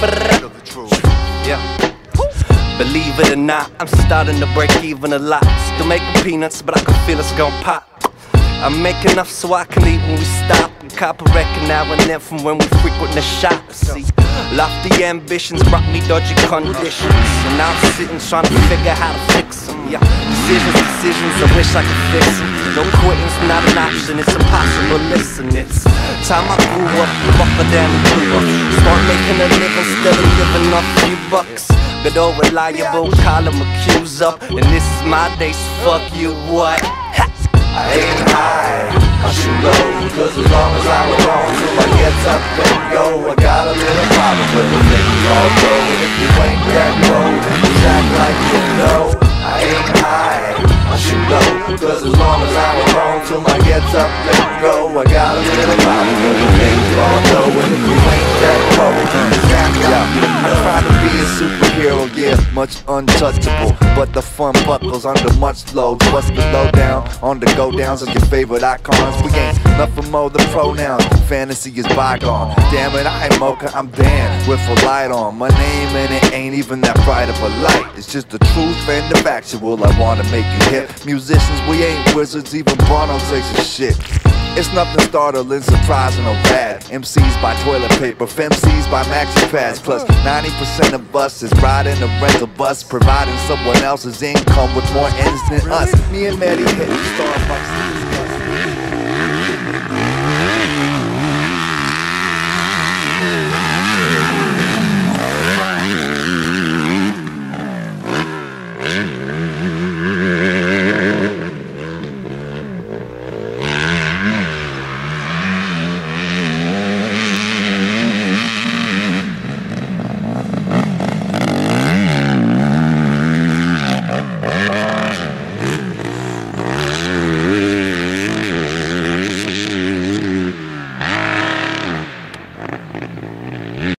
Yeah. Believe it or not, I'm starting to break even a lot. Still making peanuts, but I can feel it's gon' pop. I make enough so I can eat when we stop. And cop a record now and then from when we frequent the shop. See, lofty ambitions brought me dodgy conditions, and now I'm sitting trying to figure how to fix them. Yeah, decisions, I wish I could fix them. No quitting's not an option, it's impossible. Listen, it's time I grew up, fuck a damn grew up. Start making a living instead of living off a few bucks. Good old reliable, call him accused up. And this is my day, so fuck you, what? I aim high, I shoot low, cause as long as I'm alone, till I get up and go, I got a little problem with the thing we all go. And if you ain't that low, then just act like you know. I aim high, I shoot low, cause as long as I'm alone, till I get up and go, I got a little problem with the thing we all know. And if you ain't that low, then just act like you know. I try to be a superhero, yeah, much untouchable, but the fun buckles under much loads. What's the lowdown on the go-downs of your favorite icons? We ain't nothing more than pronouns, fantasy is bygone. Damn it, I ain't mocha, I'm Dan with a light on. My name and it ain't even that bright of a light. It's just the truth and the factual, I wanna make you hip. Musicians, we ain't wizards, even Bono takes a shit. It's nothing startling, surprising or bad. MCs buy toilet paper, femcs buy maxi pads. Plus 90% of us is riding a rental bus, providing someone else's income with more ends than us. Me and Maddie hit Starbucks.